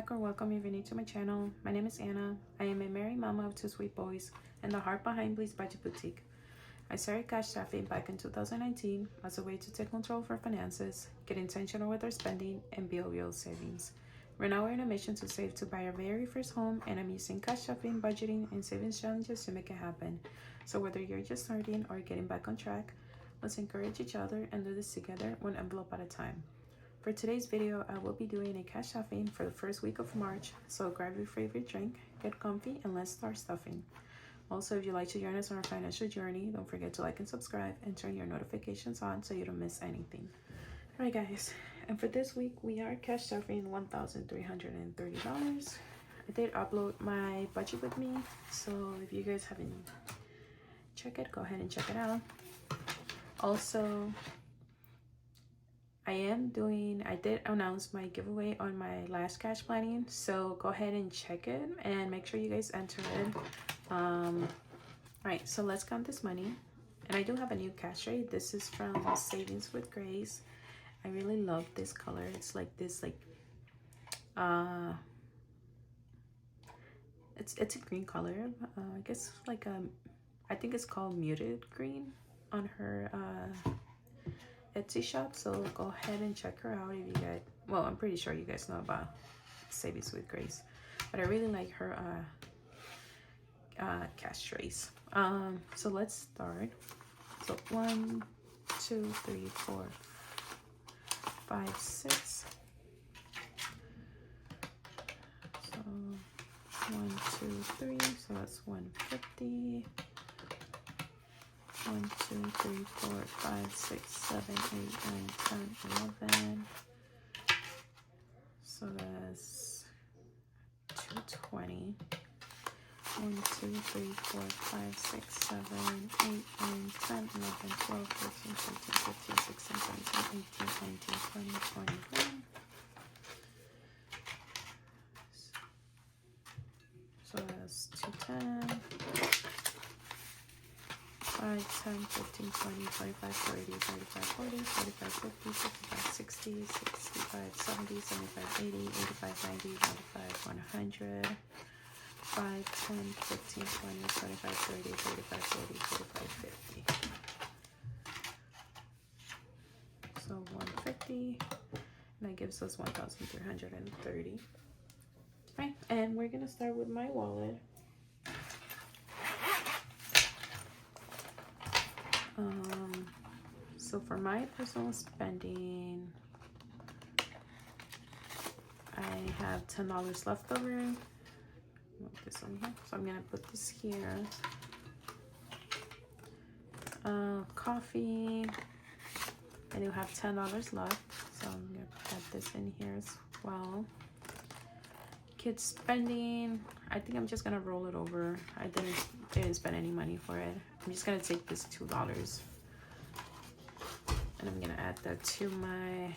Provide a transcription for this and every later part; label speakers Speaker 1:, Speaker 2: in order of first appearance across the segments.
Speaker 1: back or welcome if you're new to my channel. My name is Anna. I am a married mama of two sweet boys and the heart behind Bliss Budget Boutique. I started cash staffing back in 2019 as a way to take control of our finances, get intentional with our spending, and build real savings. Right now we're on a mission to save to buy our very first home, and I'm using cash staffing, budgeting, and savings challenges to make it happen. So whether you're just starting or getting back on track, let's encourage each other and do this together, one envelope at a time. For today's video, I will be doing a cash stuffing for the first week of March, so grab your favorite drink, get comfy, and let's start stuffing. Also, if you'd like to join us on our financial journey, don't forget to like and subscribe and turn your notifications on so you don't miss anything. Alright guys, and for this week, we are cash stuffing $1,330. I did upload my budget with me, so if you guys haven't checked it, go ahead and check it out. Also, I did announce my giveaway on my last cash planning, so go ahead and check it and make sure you guys enter it. Alright, so let's count this money. And I do have a new cash rate. This is from Savings with Grace. I really love this color. It's like this, like it's a green color. I guess like I think it's called muted green on her Etsy shop, so go ahead and check her out if you guys, well, I'm pretty sure you guys know about Savings with Grace, but I really like her cash trays. So let's start. So 1 2 3 4 5 6. So 1 2 3, so that's 150. 1 2 3 4 5 6 7 8 9 10 11. So that's 220. 1 2 3 4 5 6 7 8 9 10 11 12 13 14 15 16 17 18 19 20 21. So that's 210. 5, 10, 15, 20, 25, 30, 35, 40, 45, 50, 55, 60, 65, 70, 75, 80, 85, 90, 95, 100, 5, 10, 15, 20, 25, 30, 35, 40, 45, 50. So 150, and that gives us 1,330. Right, and we're gonna start with my wallet. So for my personal spending, I have $10 left over. This one here. So I'm gonna put this here. Coffee. I do have $10 left, so I'm gonna add this in here as well. Kids spending, I think I'm just gonna roll it over. I didn't spend any money for it. I'm just gonna take this $2 and I'm gonna add that to my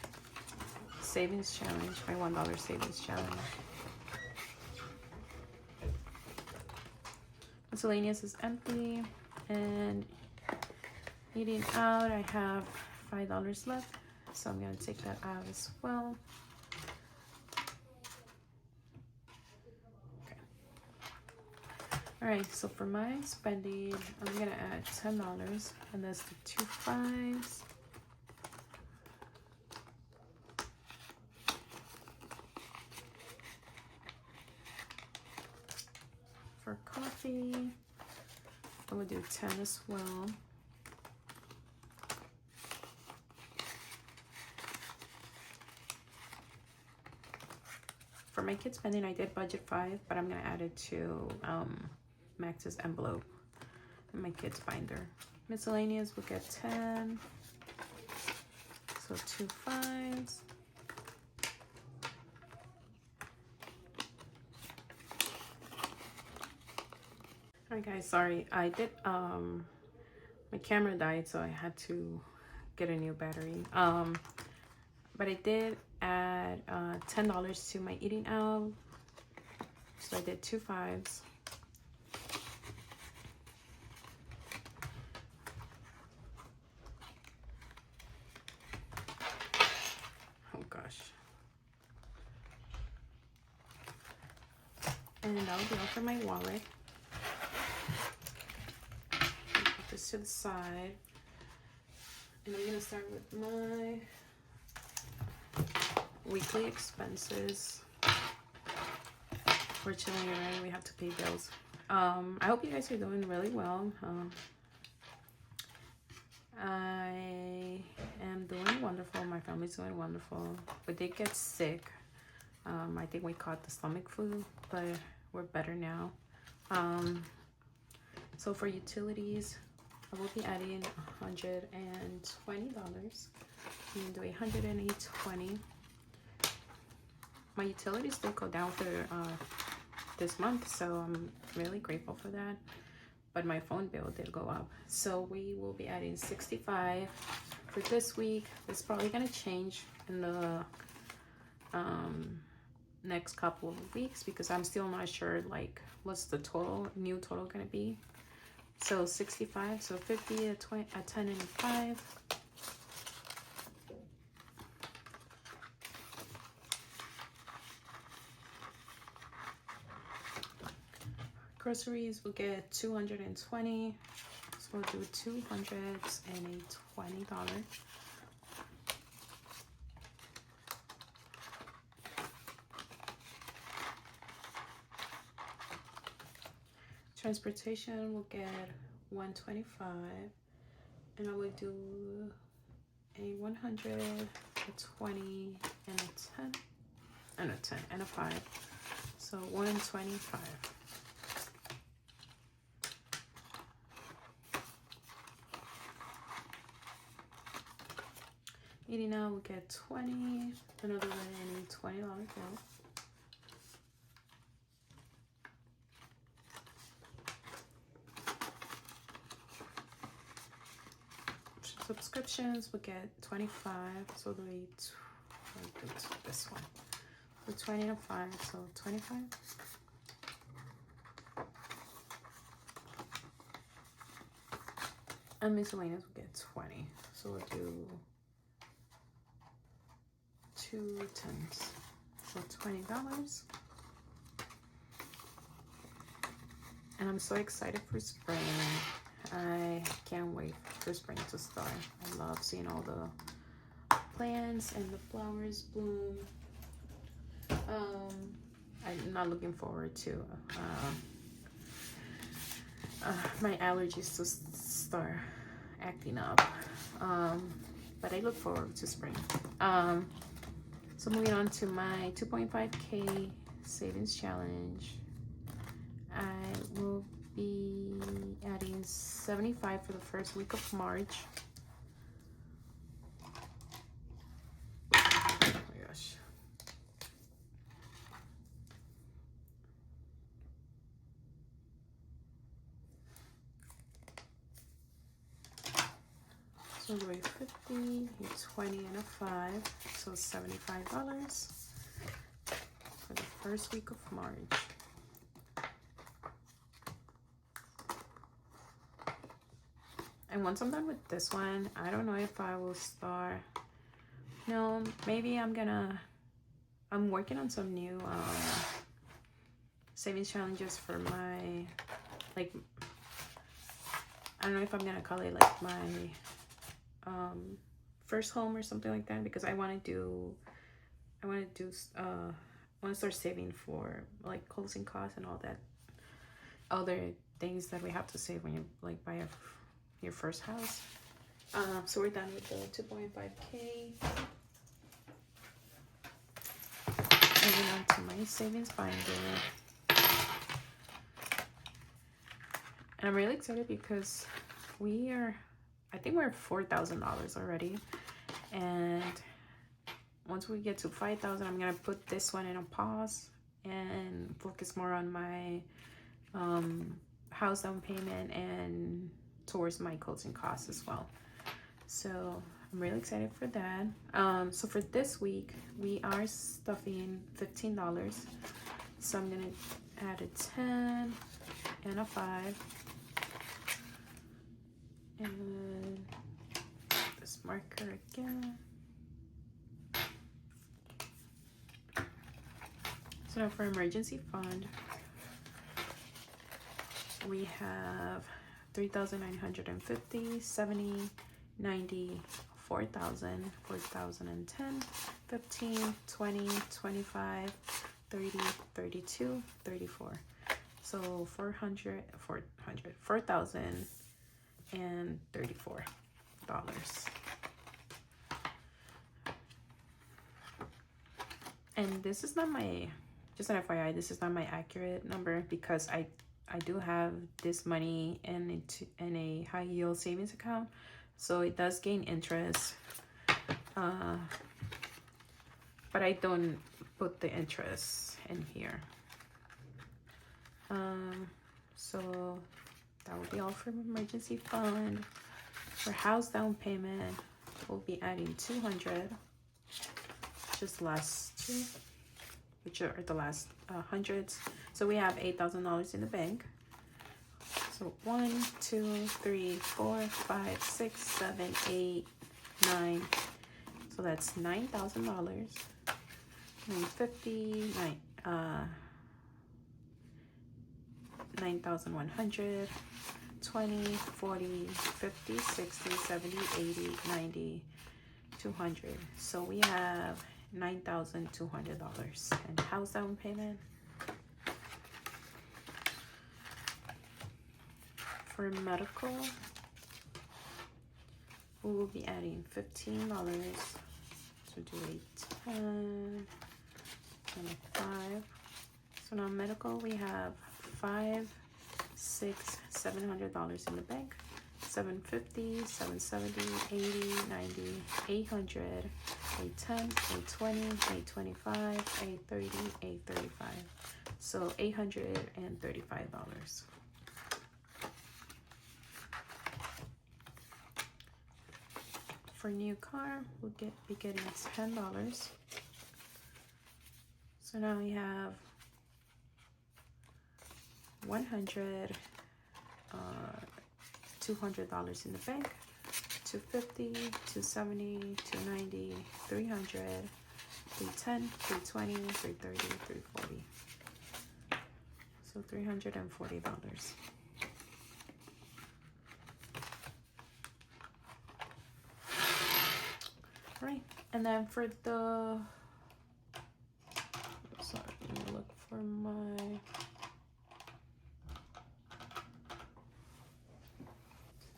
Speaker 1: savings challenge, my $1 savings challenge. Miscellaneous is empty, and eating out, I have $5 left, so I'm gonna take that out as well. Alright, so for my spending, I'm gonna add $10, and that's the 2 5s. For coffee, I'm gonna do 10 as well. For my kids spending, I did budget 5, but I'm gonna add it to Max's envelope and my kids binder. Miscellaneous will get 10, so 2 5s. Alright guys, sorry, I did my camera died, so I had to get a new battery. But I did add $10 to my eating out, so I did 2 5s. Oh gosh. And that'll be all for my wallet. Put this to the side. And I'm gonna start with my weekly expenses. Fortunately, right, we have to pay bills. I hope you guys are doing really well. I am doing wonderful. My family's doing wonderful. We did get sick. I think we caught the stomach flu, but we're better now. So for utilities, I will be adding $120. I'm gonna do $120. My utilities did go down for this month, so I'm really grateful for that. But my phone bill did go up, so we will be adding $65 for this week. It's probably gonna change in the next couple of weeks because I'm still not sure like what's the new total gonna be. So 65, so 50 at 10 and 5. Groceries will get $220, so we'll do $220. Transportation will get $125, and I will do a 100, a 20, and a 10, and a 10 and a 5. So 125. Eating out will get 20, another one any $20 bill. Subscriptions will get 25, so the this one. So 20 and 5, so 25. And miscellaneous will get 20, so we'll do 2 10s, so $20. And I'm so excited for spring. I can't wait for spring to start. I love seeing all the plants and the flowers bloom. I'm not looking forward to my allergies to start acting up. But I look forward to spring. So moving on to my 2.5K savings challenge. I will be adding 75 for the first week of March. Oh my gosh. So do a 50, a 20, and a 5, so $75 for the first week of March. And once I'm done with this one, I don't know if I will start. No, maybe I'm working on some new savings challenges for my, like, I don't know if I'm gonna call it like my first home or something like that, because I want to start saving for like closing costs and all that other things that we have to save when you like buy your first house. So we're done with the 2.5K. Moving on to my savings binder. And I'm really excited because I think we're $4,000 already. And once we get to 5,000, I'm gonna put this one in a pause and focus more on my house down payment and towards my closing costs as well. So I'm really excited for that. So for this week, we are stuffing $15. So I'm gonna add a 10 and a 5. And this marker again. So now for emergency fund, we have 3,950, 70, 90, 4,000, 4,010, 15, 20, 25, 30, 32, 34. So 4,034 dollars. And this is not my, just an FYI, this is not my accurate number because I do have this money in a high yield savings account, so it does gain interest, but I don't put the interest in here. So that will be all for emergency fund. For house down payment, we'll be adding 200, just last two, which are the last hundreds. So we have $8,000 in the bank. So 1, 2, 3, 4, 5, 6, 7, 8, 9. So that's $9,000. 950, 9,100, 20, 40, 50, 60, 70, 80, 90, 200. So we have $9,200 and house down payment. For medical, we will be adding $15. So do 8, 10, 25. So now medical, we have $500, $600, $700 in the bank. 750, 770, 80, 90, 800, 810, 820, 825, 830, 835. So $835. For new car, we'll be getting $10. So now we have 100, $200 in the bank, 250, 270, 290, 300, 310, 320, 330, 340. So $340. Right, and then for the, sorry, let me look for my,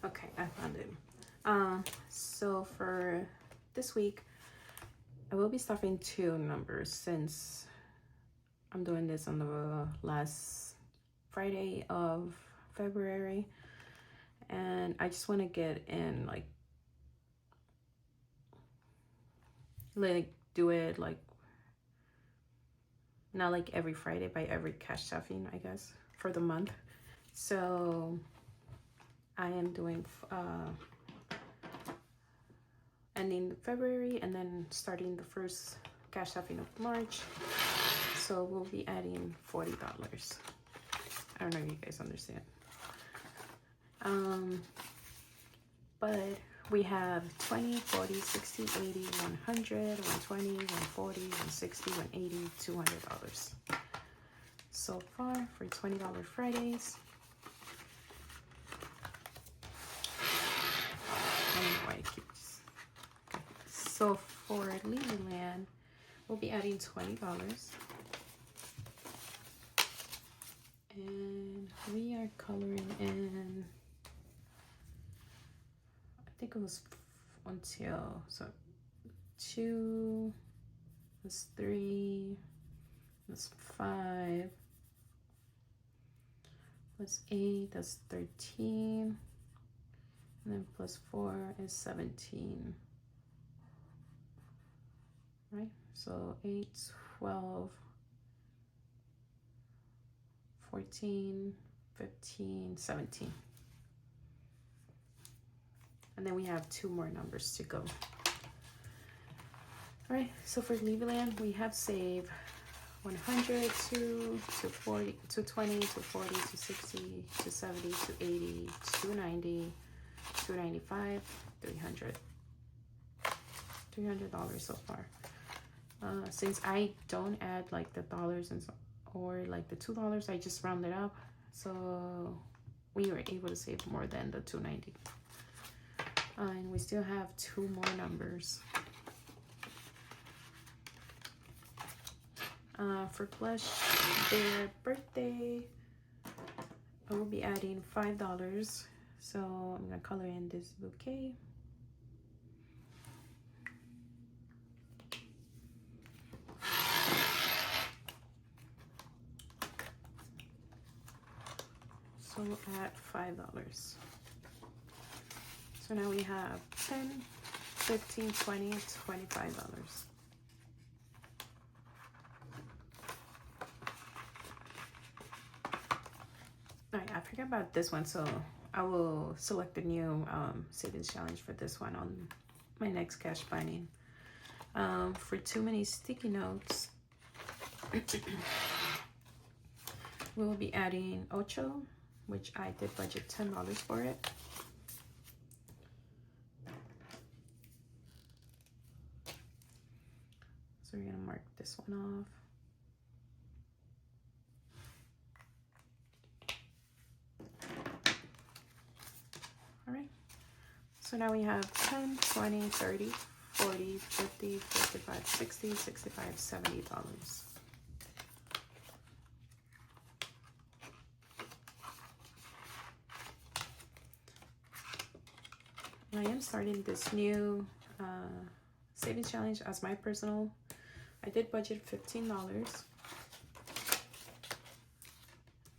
Speaker 1: okay, I found it. So for this week, I will be stuffing 2 numbers since I'm doing this on the last Friday of February, and I just want to get in like do it like not like every Friday by every cash stuffing, I guess, for the month. So I am doing ending February and then starting the first cash stuffing of March. So we'll be adding $40. I don't know if you guys understand. But we have 20, 40, 60, 80, 100, 120, 140, 160, 180, $200 so far for $20 Fridays. I don't know why I keep this. Okay. So for Legoland, we'll be adding $20. And we are coloring in, I think it was until, so 2, that's 3, that's 5, plus 8, that's 13, and then plus 4 is 17, right? So 8, 12, 14, 15, 17. And then we have 2 more numbers to go. All right, so for Legoland, we have saved 100, 240, 220, 240, 260, 270, 280, 290, 295, $300 so far. Since I don't add like the dollars and so, or like the $2, I just round it up. So we were able to save more than the $2.90. And we still have 2 more numbers. For Blush, their birthday, I will be adding $5. So I'm gonna color in this bouquet. So we'll add $5. So now we have 10, 15, 20, $25. Alright, I forgot about this one, so I will select the new savings challenge for this one on my next cash binding. For too many sticky notes, we will be adding Ocho, which I did budget $10 for it. So we're gonna mark this one off. All right, so now we have 10, 20, 30, 40, 50, 55, 60, 65, $70. I am starting this new savings challenge as my personal. I did budget $15,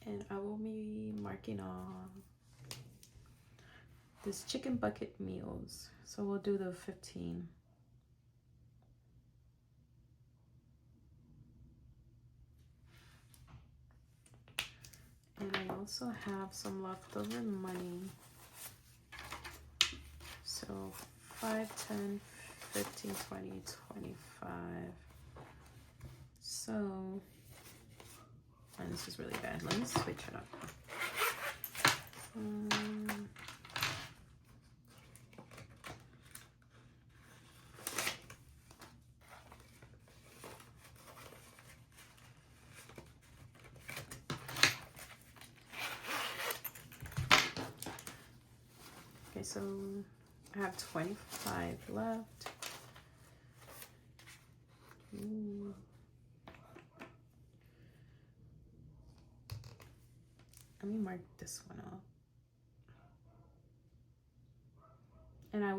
Speaker 1: and I will be marking on this chicken bucket meals. So we'll do the 15. And I also have some leftover money. So 5, 10, 15, 20, 25. So, and this is really bad. Let me switch it up. Okay, so I have 25 left. Ooh. Let me mark this one up. And I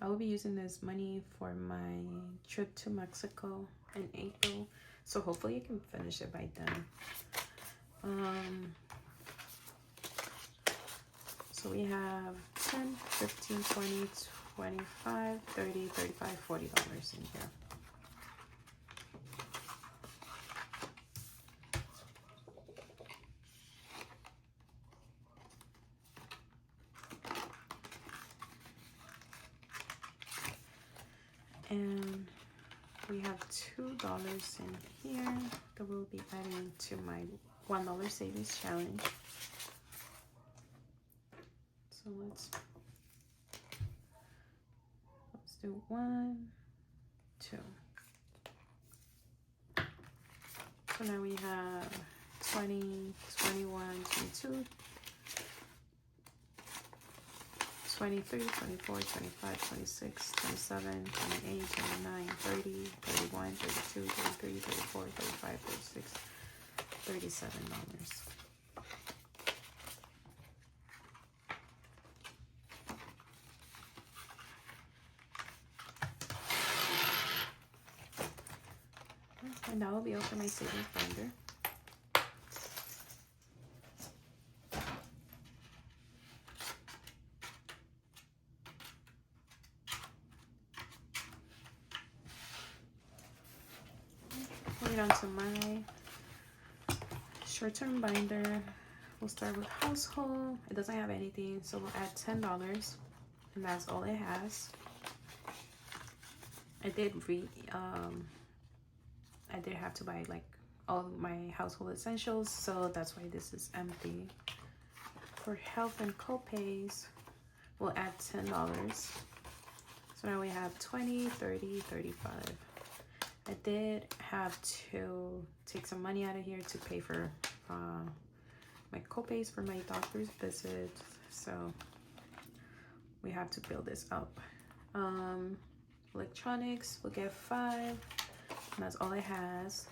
Speaker 1: will be using this money for my trip to Mexico in April. So hopefully I can finish it by then. So we have 10, 15, 20, 25, 30, 35, $40 in here. And we have $2 in here that we'll be adding to my $1 savings challenge. So let's do 1, 2. So now we have 20, 21, 22, 23, 24, 25, 26, 27, 28, 29, 30, 31, 32, 33, 34, 35, 36, $37. And that will be open my savings binder. Moving on to my short-term binder. We'll start with household. It doesn't have anything, so we'll add $10, and that's all it has. I did have to buy like all my household essentials, so that's why this is empty. For health and co-pays, we'll add $10. So now we have 20, 30, 35. I did have to take some money out of here to pay for my copays for my doctor's visit, so we have to build this up. Electronics, we'll get 5, and that's all it has.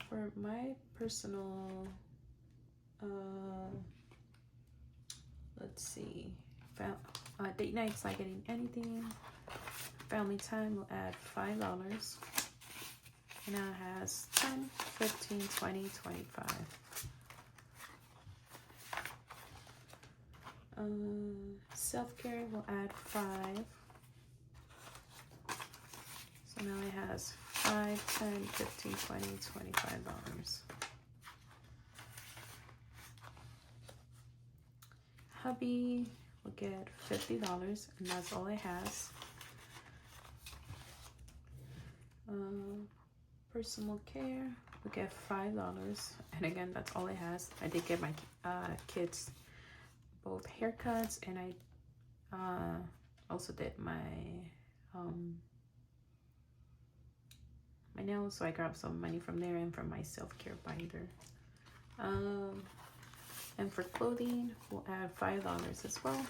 Speaker 1: For my personal, let's see, date night's not getting anything. Family time will add $5. And now it has 10, 15, 20, 25. Self-care will add 5. So now it has 5, 10, 15, 20, $25. Hubby will get $50, and that's all it has. Personal care will get $5, and again, that's all it has. I did get my kids both haircuts, and I also did my my nails, so I grabbed some money from there and from my self-care binder. And for clothing, we'll add $5 as well.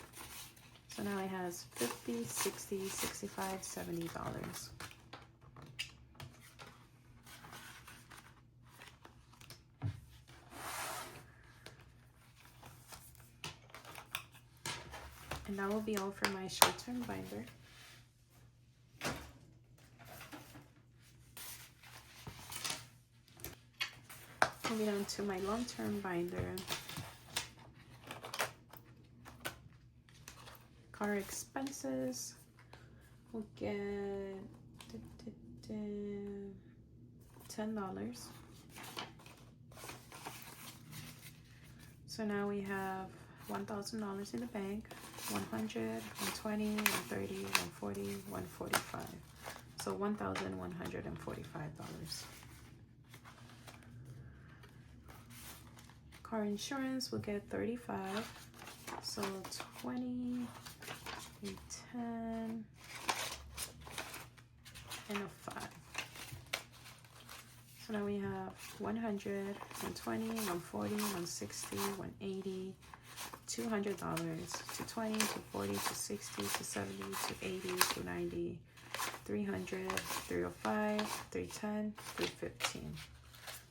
Speaker 1: So now it has $50, $60, $65, $70. And that will be all for my short-term binder. Moving on to my long-term binder. Car expenses will get $10. So now we have $1,000 in the bank. 100, 120, 130, 140, 145. So $1,145. Car insurance will get 35. So 20, a 10, and a 5. So now we have 100, 120, 140, 160, 180, $200, to 20, to 40, to 60, to 70, to 80, to 90, 300, 305, 310, 315.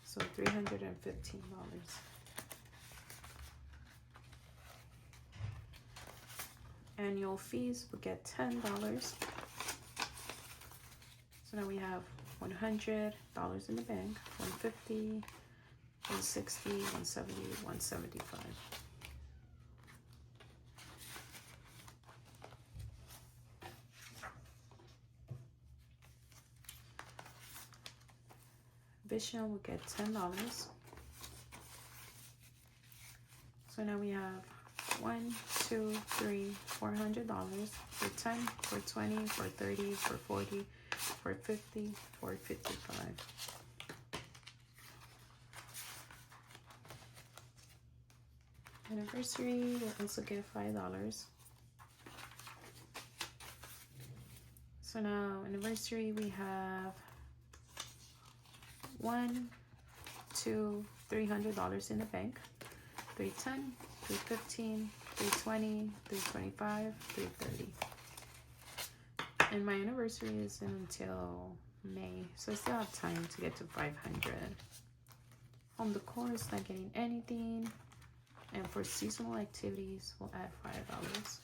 Speaker 1: So $315. Annual fees will get $10. So now we have $100 in the bank, 150, 160, 170, 175. Vision will get $10. So now we have 1, 2, 3, $400 for 10, for 20, for 30, for 40, for 50, for 55. Anniversary will also get $5. So now anniversary we have 1, 2, $300 in the bank, 310, 315, 320, 325, 330. And my anniversary isn't until May, so I still have time to get to 500. Home decor is not getting anything, and for seasonal activities, we'll add $5.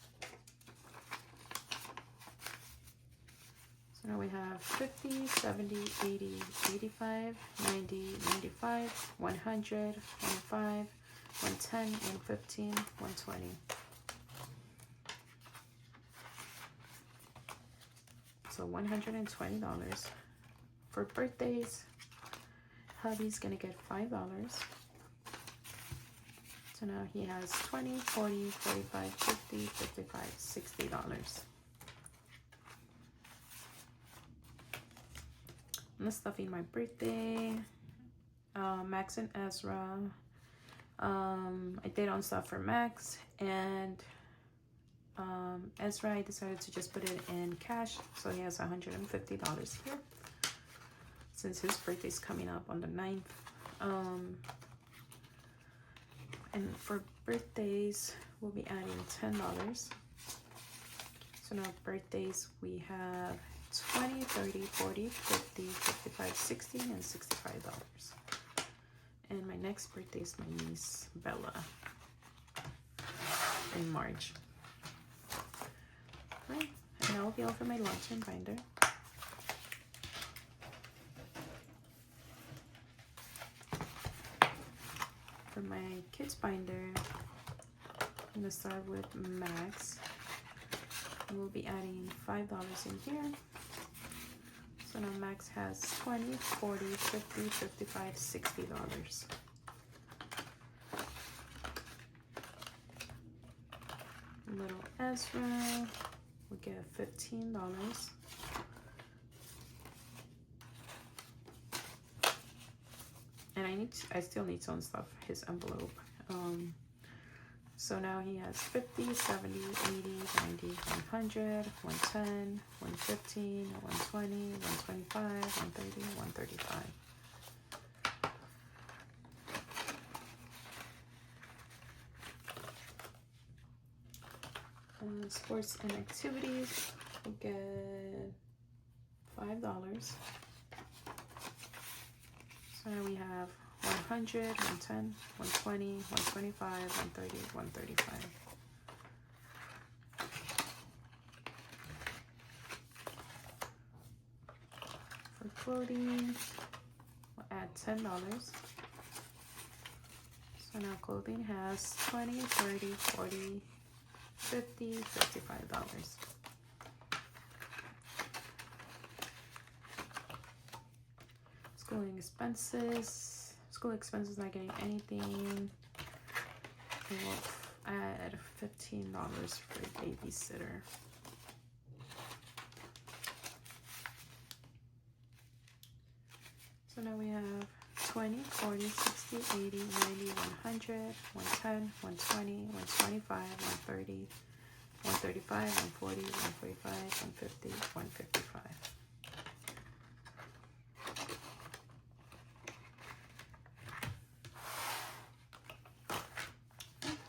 Speaker 1: So now we have 50, 70, 80, 85, 90, 95, 100, 105, 110, 115, 120. So $120. For birthdays, hubby's gonna get $5. So now he has 20, 40, 45, 50, 55, $60. I'm stuffing my birthday. Max and Ezra. I did on stuff for Max, and Ezra, I decided to just put it in cash, so he has $150 here. since his birthday's coming up on the 9th. And for birthdays, we'll be adding $10. So now birthdays, we have 20, 30, 40, 50, 55, 60, and $65. And my next birthday is my niece, Bella, in March. Right, and that will be all for my luncheon binder. For my kids binder, I'm gonna start with Max. And we'll be adding $5 in here. So now Max has 20, 40, 50, 55, $60. Little Ezra will get $15. And I still need to unstuff his envelope. So now he has 50, 70, 80, 90, 100, 110, 115, 120, 125, 130, 135. Sports and activities will get $5. So now we have 100, 110, 120, 125, 130, 135. For clothing, we'll add $10. So now clothing has 20, 30, 40, 50, $55. School expenses not getting anything. We will add $15 for a babysitter. So now we have 20, 40, 60, 80, 90, 100, 110, 120, 125, 130, 135, 140, 145, 150, 155.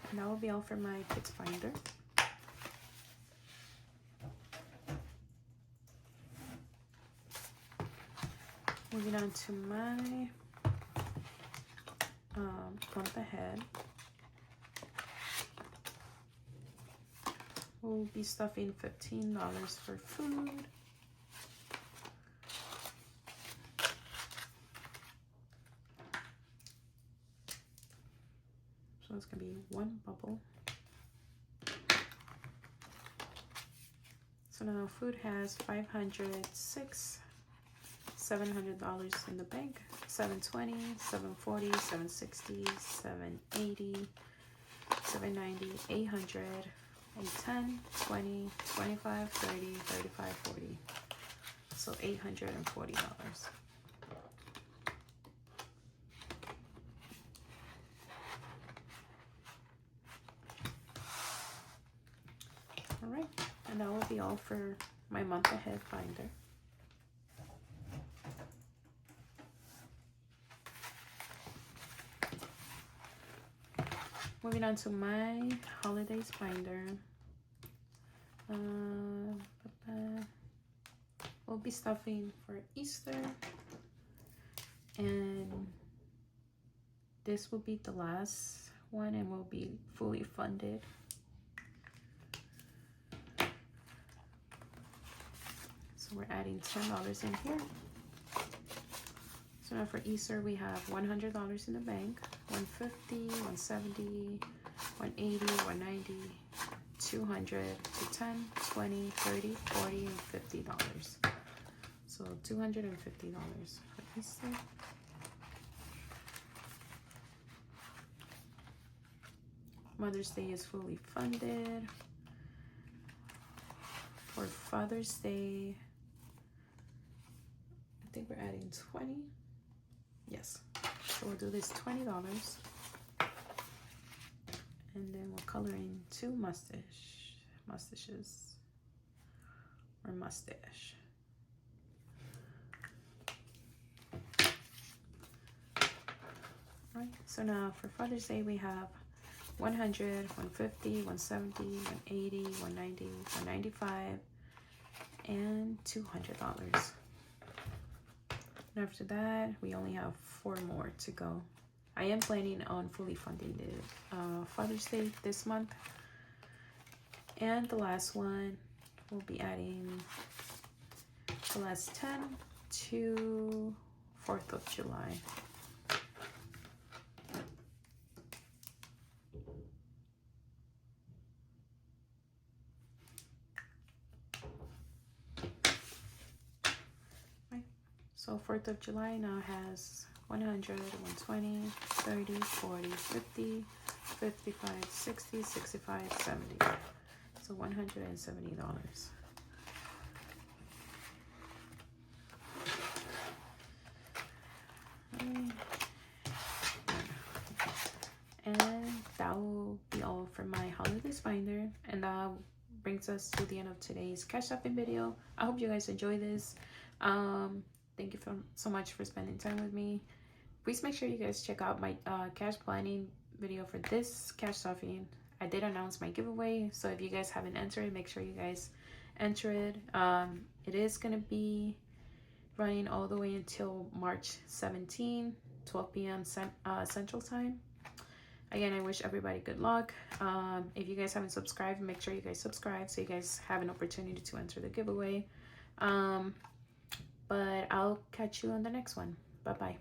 Speaker 1: And that will be all for my kids binder. Moving on to my month ahead. We'll be stuffing $15 for food. So it's gonna be one bubble. So now food has 506, $700 in the bank, 720, 740, 760, 780, 790, 800, 810, 20, 25, 30, 35, 40. So $840. All right, and that will be all for my month ahead binder. Moving on to my holidays binder. We'll be stuffing for Easter, and this will be the last one and will be fully funded. So we're adding $10 in here. So now for Easter, we have $100 in the bank, $150, $170, $180, $190, $200, $210, $20, $30, $40, and $50. So $250 for Easter. Mother's Day is fully funded. For Father's Day, I think we're adding 20. Yes. So we'll do this $20. And then we'll color in two mustaches or mustache. Alright, so now for Father's Day we have 100, 150, 170, 180, 190, 195, and $200. And after that, we only have 4 more to go. I am planning on fully funding the Father's Day this month. And the last one, we'll be adding the last 10 to 4th of July. So 4th of July now has 100, 120, 30, 40, 50, 55, 60, 65, 70. So $170. And that will be all for my holidays binder. And that brings us to the end of today's cash shopping video. I hope you guys enjoy this. Thank you so much for spending time with me. Please make sure you guys check out my cash planning video for this cash stuffing. I did announce my giveaway, so if you guys haven't entered, make sure you guys enter it. It is gonna be running all the way until March 17, 12 p.m. Central Time. Again, I wish everybody good luck. If you guys haven't subscribed, make sure you guys subscribe so you guys have an opportunity to enter the giveaway. But I'll catch you on the next one. Bye-bye.